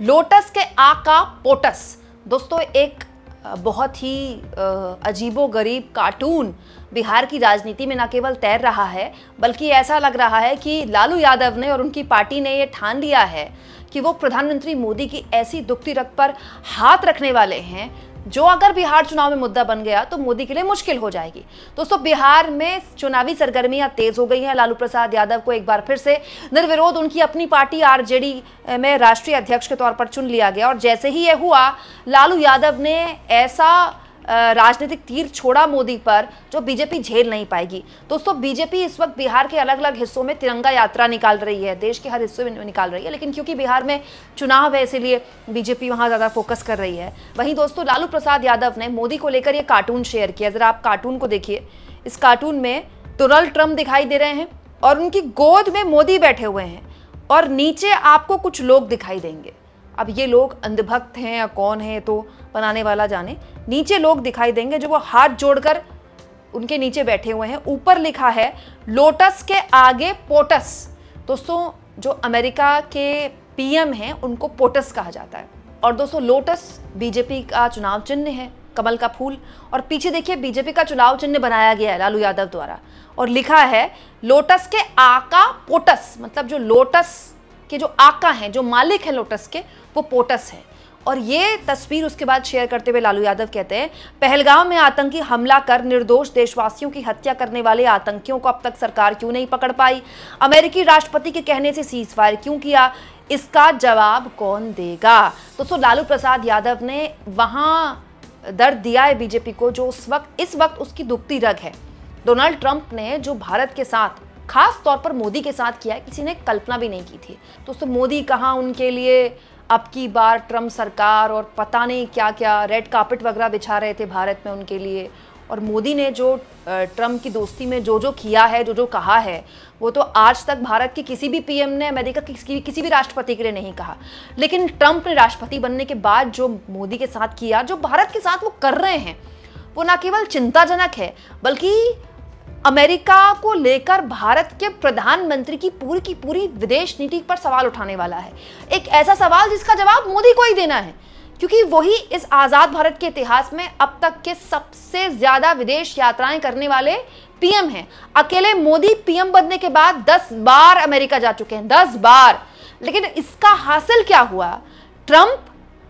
Lotus के आका POTUS. दोस्तों, एक बहुत ही अजीबोगरीब कार्टून बिहार की राजनीति में न केवल तैर रहा है, बल्कि ऐसा लग रहा है कि लालू यादव ने और उनकी पार्टी ने ये ठान लिया है कि वो प्रधानमंत्री मोदी की ऐसी दुखती रग पर हाथ रखने वाले हैं जो अगर बिहार चुनाव में मुद्दा बन गया तो मोदी के लिए मुश्किल हो जाएगी। दोस्तों, बिहार में चुनावी सरगर्मियां तेज हो गई हैं। लालू प्रसाद यादव को एक बार फिर से निर्विरोध उनकी अपनी पार्टी आरजेडी में राष्ट्रीय अध्यक्ष के तौर पर चुन लिया गया और जैसे ही यह हुआ, लालू यादव ने ऐसा राजनीतिक तीर छोड़ा मोदी पर जो बीजेपी झेल नहीं पाएगी। दोस्तों, बीजेपी इस वक्त बिहार के अलग अलग हिस्सों में तिरंगा यात्रा निकाल रही है, देश के हर हिस्से में निकाल रही है, लेकिन क्योंकि बिहार में चुनाव है इसीलिए बीजेपी वहां ज़्यादा फोकस कर रही है। वहीं दोस्तों, लालू प्रसाद यादव ने मोदी को लेकर ये कार्टून शेयर किया। ज़रा आप कार्टून को देखिए। इस कार्टून में डोनाल्ड ट्रंप दिखाई दे रहे हैं और उनकी गोद में मोदी बैठे हुए हैं और नीचे आपको कुछ लोग दिखाई देंगे। अब ये लोग अंधभक्त हैं या कौन है तो बनाने वाला जाने। नीचे लोग दिखाई देंगे जो वो हाथ जोड़कर उनके नीचे बैठे हुए हैं। ऊपर लिखा है लोटस के आगे पोटस। दोस्तों, जो अमेरिका के पीएम हैं उनको पोटस कहा जाता है। और दोस्तों, लोटस बीजेपी का चुनाव चिन्ह है, कमल का फूल। और पीछे देखिए बीजेपी का चुनाव चिन्ह बनाया गया है लालू यादव द्वारा और लिखा है लोटस के आका पोटस। मतलब जो लोटस के जो आका हैं, जो मालिक हैं लोटस के, वो पोटस है। और ये तस्वीर उसके बाद शेयर करते हुए लालू यादव कहते हैं, पहलगाम में आतंकी हमला कर निर्दोष देशवासियों की हत्या करने वाले आतंकियों को अब तक सरकार क्यों नहीं पकड़ पाई? अमेरिकी राष्ट्रपति के कहने से सीज फायर क्यों किया? इसका जवाब कौन देगा? दोस्तों, लालू प्रसाद यादव ने वहां दर्द दिया है बीजेपी को जो इस वक्त उसकी दुखती रग है। डोनाल्ड ट्रंप ने जो भारत के साथ, खास तौर पर मोदी के साथ किया है, किसी ने कल्पना भी नहीं की थी। दोस्तों, मोदी कहाँ उनके लिए अब की बार ट्रंप सरकार और पता नहीं क्या क्या रेड कार्पेट वगैरह बिछा रहे थे भारत में उनके लिए। और मोदी ने जो ट्रंप की दोस्ती में जो जो किया है, जो जो कहा है, वो तो आज तक भारत के किसी भी पीएम ने अमेरिका के किसी भी राष्ट्रपति के लिए नहीं कहा। लेकिन ट्रंप ने राष्ट्रपति बनने के बाद जो मोदी के साथ किया, जो भारत के साथ वो कर रहे हैं, वो न केवल चिंताजनक है बल्कि अमेरिका को लेकर भारत के प्रधानमंत्री की पूरी विदेश नीति पर सवाल उठाने वाला है। एक ऐसा सवाल जिसका जवाब मोदी को ही देना है, क्योंकि वही इस आजाद भारत के इतिहास में अब तक के सबसे ज्यादा विदेश यात्राएं करने वाले पीएम हैं। अकेले मोदी पीएम बनने के बाद 10 बार अमेरिका जा चुके हैं, 10 बार। लेकिन इसका हासिल क्या हुआ? ट्रंप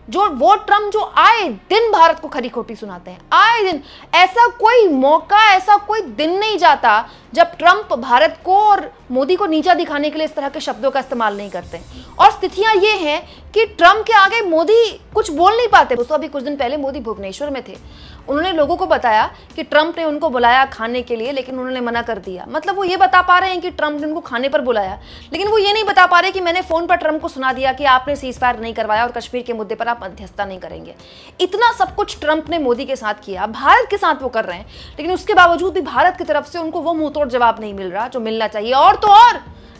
जो आए दिन भारत को खरी खोटी सुनाते हैं, आए दिन। ऐसा कोई मौका, ऐसा कोई दिन नहीं जाता जब ट्रंप भारत को और मोदी को नीचा दिखाने के लिए इस तरह के शब्दों का इस्तेमाल नहीं करते। और स्थितियां ये हैं कि ट्रंप के आगे मोदी कुछ बोल नहीं पाते। दोस्तों, अभी कुछ दिन पहले मोदी भुवनेश्वर में थे। उन्होंने लोगों को बताया कि ट्रंप ने उनको बुलाया खाने के लिए, लेकिन उन्होंने मना कर दिया। मतलब वो ये बता पा रहे हैं कि ट्रंप ने उनको खाने पर बुलाया, लेकिन वो ये नहीं बता पा रहे कि मैंने फोन पर ट्रंप को सुना दिया कि आपने सीज फायर नहीं करवाया और कश्मीर के मुद्दे पर आप मध्यस्थता नहीं करेंगे। इतना सब कुछ ट्रंप ने मोदी के साथ किया, भारत के साथ वो कर रहे हैं, लेकिन उसके बावजूद भी भारत की तरफ से उनको वो मुंहतोड़ जवाब नहीं मिल रहा जो मिलना चाहिए। और तो और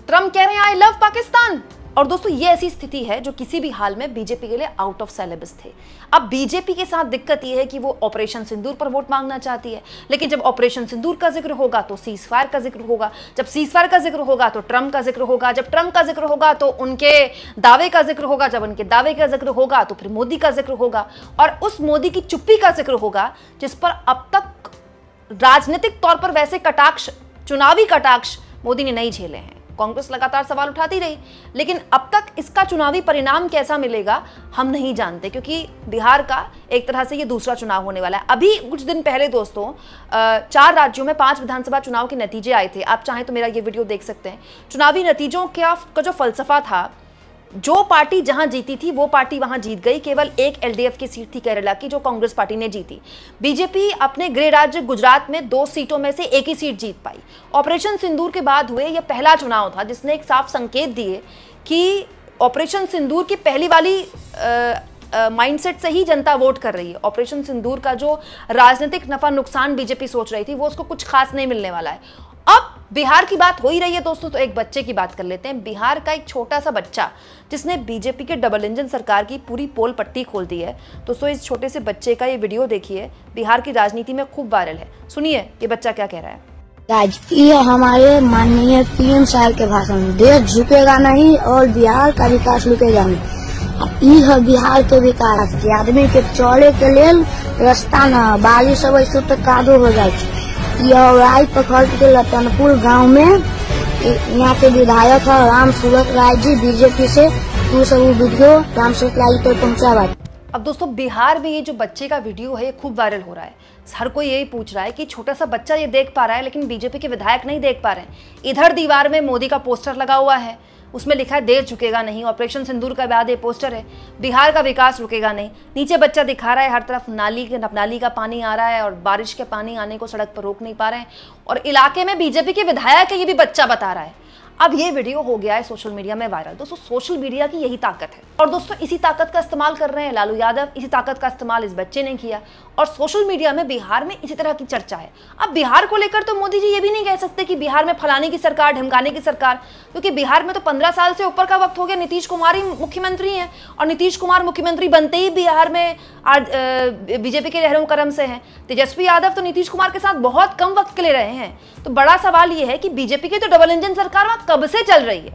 ट्रंप कह रहे हैं आई लव पाकिस्तान। और दोस्तों, ये ऐसी स्थिति है जो किसी भी हाल में बीजेपी के लिए आउट ऑफ सिलेबस थे। अब बीजेपी के साथ दिक्कत ये है कि वो ऑपरेशन सिंदूर पर वोट मांगना चाहती है, लेकिन जब ऑपरेशन सिंदूर का जिक्र होगा तो सीज फायर का जिक्र होगा, जब सीज फायर का जिक्र होगा तो ट्रंप का जिक्र होगा, जब ट्रंप का जिक्र होगा तो उनके दावे का जिक्र होगा, जब उनके दावे का जिक्र होगा तो फिर मोदी का जिक्र होगा, और उस मोदी की चुप्पी का जिक्र होगा जिस पर अब तक राजनीतिक तौर पर वैसे कटाक्ष, चुनावी कटाक्ष मोदी ने नहीं झेले हैं। कांग्रेस लगातार सवाल उठाती रही, लेकिन अब तक इसका चुनावी परिणाम कैसा मिलेगा हम नहीं जानते, क्योंकि बिहार का एक तरह से ये दूसरा चुनाव होने वाला है। अभी कुछ दिन पहले दोस्तों 4 राज्यों में 5 विधानसभा चुनाव के नतीजे आए थे। आप चाहें तो मेरा ये वीडियो देख सकते हैं। चुनावी नतीजों का जो फलसफा था, जो पार्टी जहां जीती थी वो पार्टी वहां जीत गई। केवल एक एलडीएफ की सीट थी केरला की, जो कांग्रेस पार्टी ने जीती। बीजेपी अपने गृह राज्य गुजरात में 2 सीटों में से एक ही सीट जीत पाई। ऑपरेशन सिंदूर के बाद हुए यह पहला चुनाव था जिसने एक साफ संकेत दिए कि ऑपरेशन सिंदूर की पहली वाली माइंडसेट से ही जनता वोट कर रही है। ऑपरेशन सिंदूर का जो राजनीतिक नफा नुकसान बीजेपी सोच रही थी, वो उसको कुछ खास नहीं मिलने वाला है। अब बिहार की बात हो ही रही है दोस्तों, तो एक बच्चे की बात कर लेते हैं। बिहार का एक छोटा सा बच्चा जिसने बीजेपी के डबल इंजन सरकार की पूरी पोल पट्टी खोल दी है। दोस्तों, इस छोटे से बच्चे का ये वीडियो देखिए, बिहार की राजनीति में खूब वायरल है। सुनिए ये बच्चा क्या कह रहा है। ये हमारे माननीय पीएम साहब के भाषण, देश झुकेगा नहीं और बिहार का विकास रुकेगा नहीं। ई है बिहार के विकास के आदमी के चले के लेल रास्ता न बारिश अब ऐसे तो कादो हो जाए। यह राय पकड़ के लतनपुर गांव में यहाँ के विधायक है राम सूरत राय जी बीजेपी से, तू सब वीडियो राम सूरत राय तो पहुँचा। अब दोस्तों बिहार में ये जो बच्चे का वीडियो है ये खूब वायरल हो रहा है। हर कोई यही पूछ रहा है कि छोटा सा बच्चा ये देख पा रहा है लेकिन बीजेपी के विधायक नहीं देख पा रहे हैं। इधर दीवार में मोदी का पोस्टर लगा हुआ है, उसमें लिखा है देश झुकेगा नहीं, ऑपरेशन सिंदूर का बाद ये पोस्टर है, बिहार का विकास रुकेगा नहीं। नीचे बच्चा दिखा रहा है हर तरफ नाली का पानी आ रहा है और बारिश के पानी आने को सड़क पर रोक नहीं पा रहे हैं, और इलाके में बीजेपी के विधायक है ये भी बच्चा बता रहा है। अब ये वीडियो हो गया है सोशल मीडिया में वायरल। दोस्तों सोशल मीडिया की यही ताकत है, और दोस्तों इसी ताकत का इस्तेमाल कर रहे हैं लालू यादव, इसी ताकत का इस्तेमाल इस बच्चे ने किया, और सोशल मीडिया में बिहार में इसी तरह की चर्चा है। अब बिहार को लेकर तो मोदी जी ये भी नहीं कह सकते कि बिहार में फलाने की सरकार, ढमकाने की सरकार, क्योंकि बिहार में तो 15 साल से ऊपर का वक्त हो गया, नीतीश कुमार ही मुख्यमंत्री हैं, और नीतीश कुमार मुख्यमंत्री बनते ही बिहार में आज बीजेपी के रहनुमा करम से हैं। तेजस्वी यादव तो नीतीश कुमार के साथ बहुत कम वक्त के लिए रहे हैं। तो बड़ा सवाल ये है कि बीजेपी की तो डबल इंजन सरकार वहां कब से चल रही है,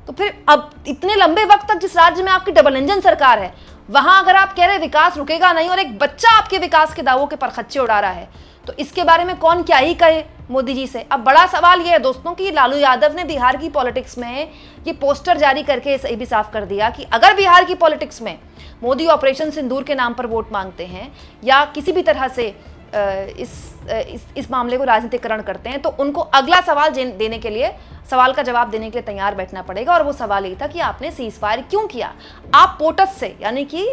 तो फिर अब इतने लंबे वक्त तक जिस राज्य में आपकी डबल इंजन सरकार है वहां अगर आप कह रहे विकास रुकेगा नहीं और एक बच्चा आपके विकास के दावों के परखच्चे उड़ा रहा है, तो इसके बारे में कौन क्या ही कहे मोदी जी से। अब बड़ा सवाल यह है दोस्तों कि लालू यादव ने बिहार की पॉलिटिक्स में ये पोस्टर जारी करके ये भी साफ कर दिया कि अगर बिहार की पॉलिटिक्स में मोदी ऑपरेशन सिंदूर के नाम पर वोट मांगते हैं या किसी भी तरह से इस मामले को राजनीतिकरण करते हैं, तो उनको अगला सवाल देने के लिए, सवाल का जवाब देने के लिए तैयार बैठना पड़ेगा। और वो सवाल ये था कि आपने सीज फायर क्यों किया, आप पोटस से यानी कि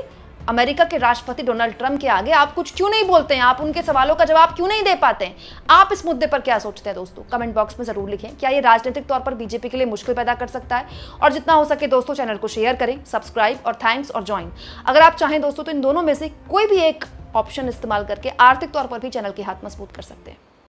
अमेरिका के राष्ट्रपति डोनाल्ड ट्रंप के आगे आप कुछ क्यों नहीं बोलते हैं, आप उनके सवालों का जवाब क्यों नहीं दे पाते हैं। आप इस मुद्दे पर क्या सोचते हैं दोस्तों, कमेंट बॉक्स में जरूर लिखें। क्या ये राजनीतिक तौर पर बीजेपी के लिए मुश्किल पैदा कर सकता है? और जितना हो सके दोस्तों चैनल को शेयर करें, सब्सक्राइब और थैंक्स और ज्वाइन। अगर आप चाहें दोस्तों तो इन दोनों में से कोई भी एक ऑप्शन इस्तेमाल करके आर्थिक तौर पर भी चैनल के हाथ मजबूत कर सकते हैं।